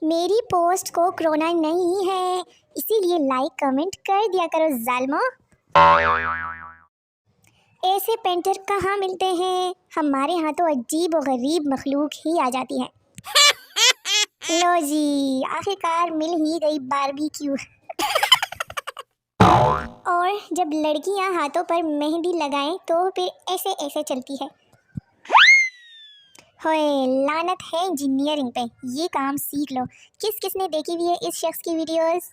मेरी पोस्ट को कोरोना नहीं है, इसीलिए लाइक कमेंट कर दिया करो जालिमो। ऐसे पेंटर कहाँ मिलते हैं? हमारे यहाँ तो अजीब और गरीब मखलूक ही आ जाती है। लो जी, आखिरकार मिल ही गई बारबेक्यू। और जब लड़कियां हाथों पर मेहंदी लगाएं तो फिर ऐसे ऐसे चलती है। होए, लानत है इंजीनियरिंग पे, ये काम सीख लो। किस किसने देखी हुई है इस शख्स की वीडियोस?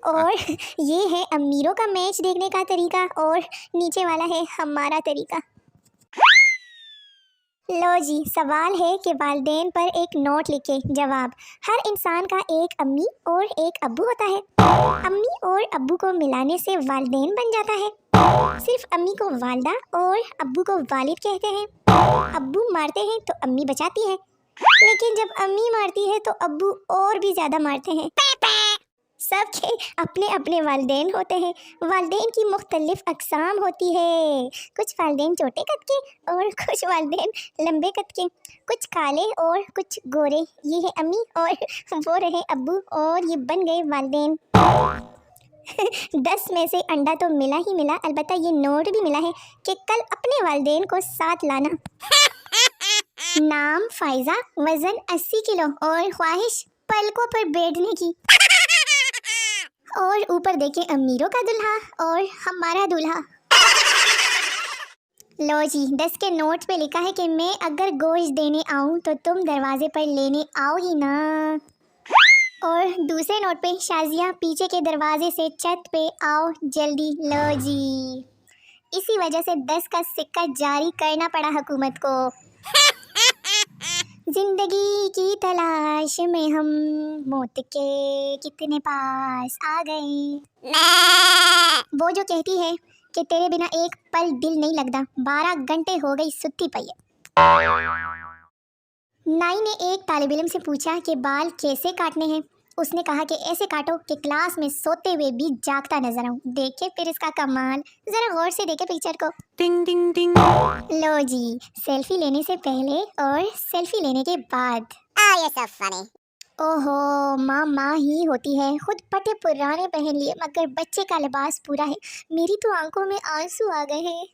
और ये है अमीरों का मैच देखने का तरीका और नीचे वाला है हमारा तरीका। लो जी, सवाल है कि वालिदैन पर एक नोट लिखे। जवाब, हर इंसान का एक अम्मी और एक अब्बू होता है। अम्मी और अब्बू को मिलाने से वालिदैन बन जाता है। सिर्फ अम्मी को वालिदा और अब्बू को वालिद कहते हैं। अब्बू मारते हैं तो अम्मी बचाती है, लेकिन जब अम्मी मारती है तो अब्बू और भी ज्यादा मारते हैं। सबके अपने अपने वालिदैन होते हैं। वालिदैन की मुख्तलिफ अक़साम होती है। कुछ वालिदैन छोटे कद के और कुछ वालिदैन लंबे कद के, कुछ काले और कुछ गोरे। ये है अम्मी और वो रहे अब्बू और ये बन गए वालिदैन। 10 में से अंडा तो मिला ही मिला, अलबत्ता ये नोट भी मिला है कि कल अपने वालिदैन को साथ लाना। नाम फाइजा, वजन 80 किलो और ख्वाहिश पलकों पर बैठने की। और ऊपर देखें अमीरों का दुल्हा और हमारा दूल्हा। लो जी, 10 के नोट पे लिखा है कि मैं अगर गोश्त देने आऊँ तो तुम दरवाजे पर लेने आओगी ना। और दूसरे नोट पे शाजिया पीछे के दरवाजे से छत पे आओ जल्दी। लो जी, इसी वजह से 10 का सिक्का जारी करना पड़ा हुकूमत को। जिंदगी की तलाश में हम मौत के कितने पास आ गए। वो जो कहती है कि तेरे बिना एक पल दिल नहीं लगता, 12 घंटे हो गई सुत्ती पई है। नाई ने एक तालिब इल्म से पूछा कि बाल कैसे काटने हैं। उसने कहा कि ऐसे काटो कि क्लास में सोते हुए भी जागता नजर आऊं। देखे फिर इसका कमाल, जरा गौर से देखे पिक्चर को। टिंग टिंग टिंग। लो जी, सेल्फी लेने से पहले और सेल्फी लेने के बाद। ये सब फनी। ओहो, माँ ही होती है। खुद पटे पुराने पहन लिए मगर बच्चे का लिबास पूरा है। मेरी तो आंखों में आंसू आ गए हैं।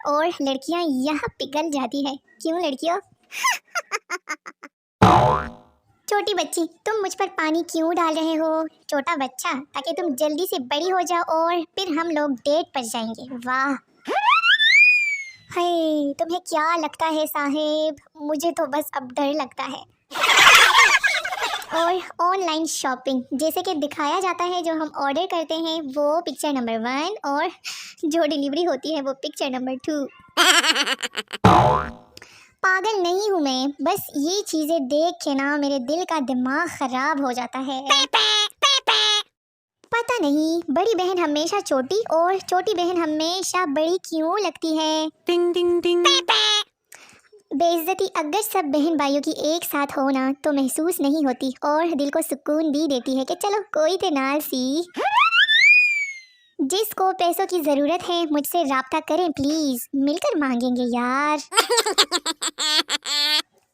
और लड़कियां यहाँ पिघल जाती है। क्यों लड़कियों? छोटी बच्ची, तुम मुझ पर पानी क्यों डाल रहे हो? छोटा बच्चा, ताकि तुम जल्दी से बड़ी हो जाओ और फिर हम लोग डेट पर जाएंगे। वाह, हाय, तुम्हें क्या लगता है साहेब? मुझे तो बस अब डर लगता है। और ऑनलाइन शॉपिंग, जैसे कि दिखाया जाता है, जो हम ऑर्डर करते हैं वो पिक्चर नंबर 1 और जो डिलीवरी होती है वो पिक्चर नंबर 2। पागल नहीं हूँ मैं, बस ये चीजें देख के ना मेरे दिल का दिमाग खराब हो जाता है। पता नहीं बड़ी बहन हमेशा छोटी और छोटी बहन हमेशा बड़ी क्यों लगती है। टिंग टिंग टिंग। बेइज्जती अगर सब बहन भाइयों की एक साथ हो ना तो महसूस नहीं होती और दिल को सुकून भी देती है कि चलो कोई तो नाल सी। जिसको पैसों की जरूरत है मुझसे राब्ता करें प्लीज, मिलकर मांगेंगे यार।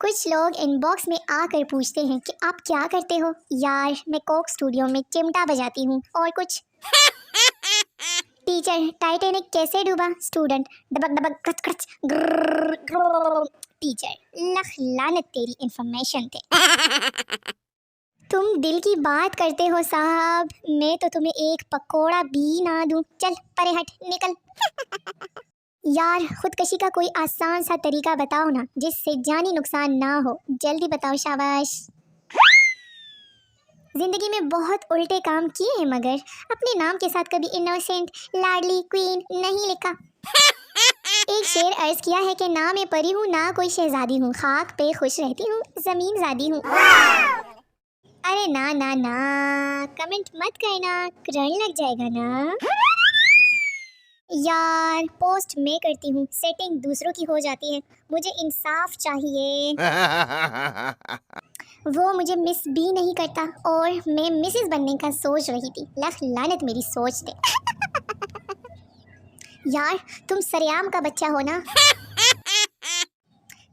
कुछ लोग इनबॉक्स में आकर पूछते हैं कि आप क्या करते हो? यार, मैं कोक स्टूडियो में चिमटा बजाती हूँ। और कुछ? टीचर, टाइटैनिक कैसे डूबा? स्टूडेंट, डबक डबक क्रच क्रच ग्रrrr। टीचर, लख लानत तेरी इंफॉर्मेशन थे। तुम दिल की बात करते हो साहब, मैं तो तुम्हें एक पकोड़ा भी ना दूं। चल परे हट, निकल। यार, खुदकशी का कोई आसान सा तरीका बताओ ना जिससे जानी नुकसान ना हो। जल्दी बताओ, शाबाश। जिंदगी में बहुत उल्टे काम किए हैं मगर अपने नाम के साथ कभी इनोसेंट, लाडली, क्वीन नहीं लिखा। एक शेर अर्ज किया है कि ना मैं परी हूँ ना कोई शहजादी हूँ, खाक पे खुश रहती हूँ, जमीन जादी हूँ। अरे ना ना ना, कमेंट मत करना, करंट लग जाएगा ना। यार, पोस्ट मैं करती हूँ, सेटिंग दूसरों की हो जाती है। मुझे इंसाफ चाहिए। वो मुझे मिस भी नहीं करता और मैं मिसेस बनने का सोच रही थी। लख लानत मेरी सोच थे। यार, तुम सरेआम का बच्चा हो ना?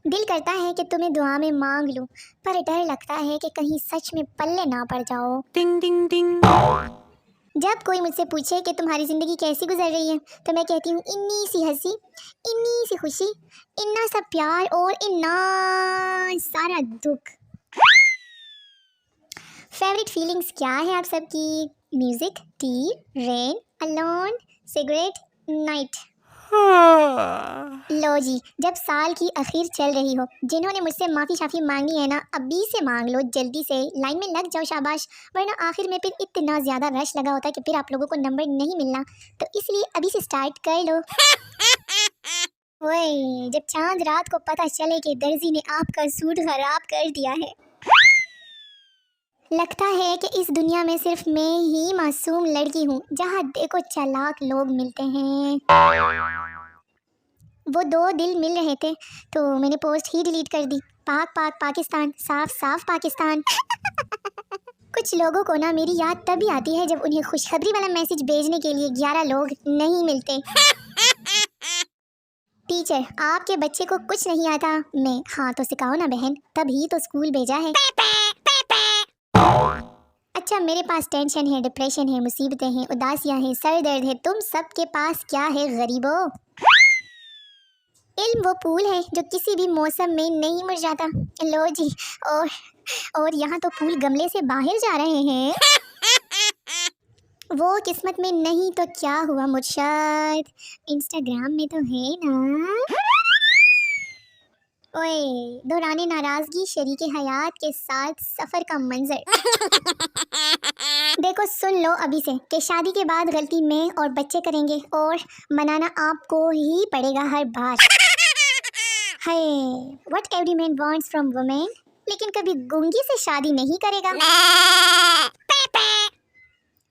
दिल करता है कि तुम्हें दुआ में मांग लूं, पर डर लगता है कि कहीं सच में पल्ले ना पड़ जाओ। टिंग टिंग टिंग। जब कोई मुझसे पूछे कि तुम्हारी ज़िंदगी कैसी गुजर रही है, तो मैं कहती हूँ इन्नी सी हंसी, इन्नी सी खुशी, इन्ना सा प्यार और इन्ना सारा दुख। फेवरेट फीलिंग्स क्या है आप सबकी? Music, tea, rain, alone, cigarette, night. लो जी, जब साल की आखिर चल रही हो, जिन्होंने मुझसे माफ़ी शाफ़ी मांगी है ना, अभी से मांग लो, जल्दी से लाइन में लग जाओ, शाबाश। वरना आखिर में फिर इतना ज़्यादा रश लगा होता है कि फिर आप लोगों को नंबर नहीं मिलना, तो इसलिए अभी से स्टार्ट कर लो। ओए, जब चांद रात को पता चले कि दर्जी ने आपका सूट खराब कर दिया है, लगता है कि इस दुनिया में सिर्फ मैं ही मासूम लड़की हूँ, जहाँ देखो चालाक लोग मिलते हैं। वो 2 दिल मिल रहे थे तो मैंने पोस्ट ही डिलीट कर दी। पाक पाक पाकिस्तान, साफ साफ पाकिस्तान। कुछ लोगों को ना मेरी याद तभी आती है जब उन्हें खुशखबरी वाला मैसेज भेजने के लिए 11 लोग नहीं मिलते। टीचर, आपके बच्चे को कुछ नहीं आता। मैं, हाँ तो सिखाओ ना बहन, तभी तो स्कूल भेजा है। अच्छा, मेरे पास टेंशन है, डिप्रेशन है, मुसीबतें हैं, उदासियां हैं, सर दर्द है, तुम सबके पास क्या है गरीबों? इल्म वो फूल है जो किसी भी मौसम में नहीं मुरझाता। लो जी, और यहाँ तो फूल गमले से बाहर जा रहे हैं। वो किस्मत में नहीं तो क्या हुआ मुर्शद, इंस्टाग्राम में तो है ना। ओए, दौराने नाराजगी शरीके हयात के साथ सफर का मंजर। देखो सुन लो अभी से कि शादी के बाद गलती मैं और बच्चे करेंगे और मनाना आपको ही पड़ेगा हर बार। Hi, what every man wants from women, लेकिन कभी गूंगी से शादी नहीं करेगा।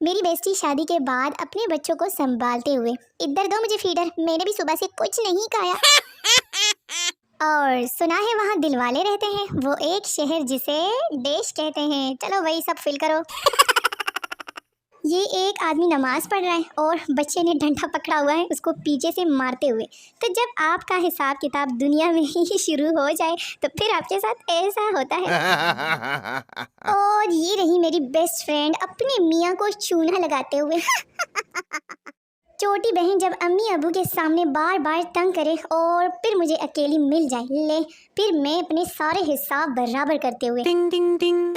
मेरी बेस्टी शादी के बाद अपने बच्चों को संभालते हुए, इधर दो मुझे फीडर, मैंने भी सुबह से कुछ नहीं खाया। और सुना है वहाँ दिलवाले रहते हैं, वो एक शहर जिसे देश कहते हैं। चलो वही सब फिल करो। ये एक आदमी नमाज पढ़ रहा है और बच्चे ने डंडा पकड़ा हुआ है उसको पीछे से मारते हुए। तो जब आपका हिसाब किताब दुनिया में ही शुरू हो जाए तो फिर आपके साथ ऐसा होता है। और ये रही मेरी बेस्ट फ्रेंड अपने मियाँ को चूना लगाते हुए। छोटी बहन जब अम्मी अबू के सामने बार बार तंग करे और फिर मुझे अकेली मिल जाए, ले फिर मैं अपने सारे हिसाब बराबर करते हुए। टिंग टिंग टिंग।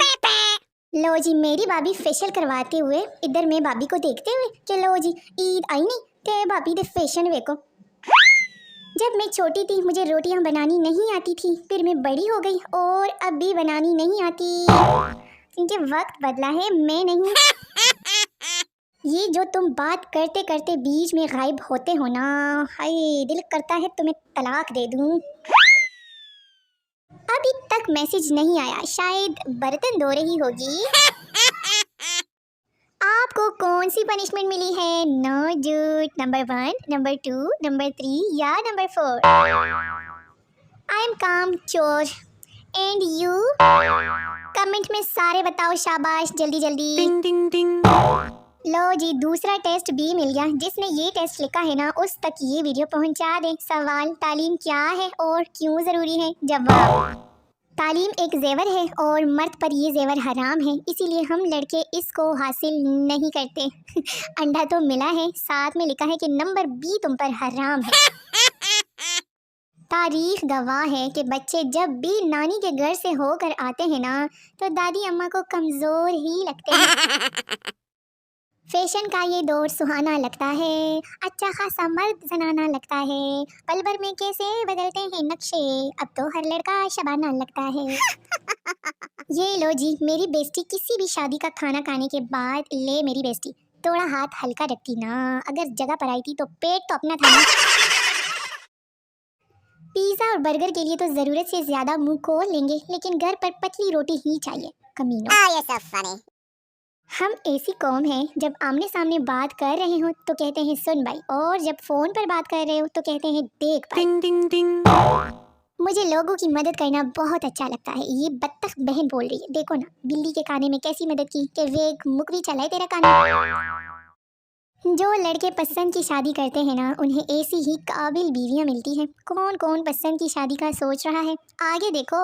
लो जी, मेरी भाभी फेशियल करवाते हुए, इधर मैं भाभी को देखते हुए कि लो जी ईद आई नहीं ते भाभी दे फैशन वेको। जब मैं छोटी थी मुझे रोटियां बनानी नहीं आती थी, फिर मैं बड़ी हो गई और अब भी बनानी नहीं आती, क्योंकि वक्त बदला है, मैं नहीं। ये जो तुम बात करते करते बीच में गायब होते हो ना, हाय दिल करता है तुम्हें तलाक दे दूं। अभी तक मैसेज नहीं आया, शायद बर्तन धो रही होगी। आपको कौन सी पनिशमेंट मिली है? नो झूठ, नंबर 1, नंबर 2, नंबर 3 या नंबर 4? आई एम काम चोर एंड यू? कमेंट में सारे बताओ, शाबाश, जल्दी जल्दी। टिंग टिंग टिंग। लो जी, दूसरा टेस्ट भी मिल गया। जिसने ये टेस्ट लिखा है ना उस तक ये वीडियो पहुंचा दे। सवाल, तालीम क्या है और क्यों ज़रूरी है? जवाब, तालीम एक जेवर है और मर्द पर ये जेवर हराम है, इसीलिए हम लड़के इसको हासिल नहीं करते। अंडा तो मिला है, साथ में लिखा है कि नंबर भी तुम पर हराम है। तारीख गवाह है कि बच्चे जब भी नानी के घर से होकर आते हैं ना तो दादी अम्मा को कमज़ोर ही लगते हैं। फैशन का ये दौर सुहाना लगता है, अच्छा खासा मर्द जनाना लगता है, पल भर में कैसे बदलते हैं नक्शे, अब तो हर लड़का शबाना लगता है। ये लो जी, मेरी बेस्टी किसी भी शादी का खाना खाने के बाद, ले मेरी बेस्टी थोड़ा हाथ हल्का रखती ना, अगर जगह पर आई थी तो पेट तो अपना था ना। पिज़्ज़ा और बर्गर के लिए तो ज़रूरत से ज़्यादा मुंह खोल लेंगे, लेकिन घर पर पतली रोटी ही चाहिए, कमीनों। हम ऐसी कौम हैं, जब आमने सामने बात कर रहे हो तो कहते हैं सुन भाई, और जब फोन पर बात कर रहे हो तो कहते हैं देख भाई। टिंग टिंग टिंग। मुझे लोगों की मदद करना बहुत अच्छा लगता है। ये बत्तख बहन बोल रही है, देखो ना बिल्ली के काने में कैसी मदद की कि वेग मुकवी चलाए तेरा काना। जो लड़के पसंद की शादी करते हैं ना, उन्हें ऐसी ही काबिल बीवियां मिलती हैं। कौन कौन पसंद की शादी का सोच रहा है, आगे देखो।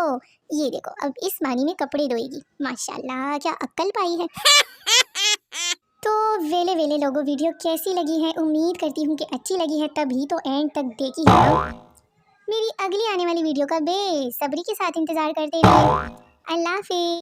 ये देखो, अब इस मानी में कपड़े धोएगी। माशाल्लाह, क्या अक्ल पाई है। तो वेले वेले लोगों, वीडियो कैसी लगी है? उम्मीद करती हूँ कि अच्छी लगी है, तभी तो एंड तक देखी है ना। मेरी अगली आने वाली वीडियो का बेसब्री के साथ इंतजार करते रहिए। अल्लाह हाफिज़।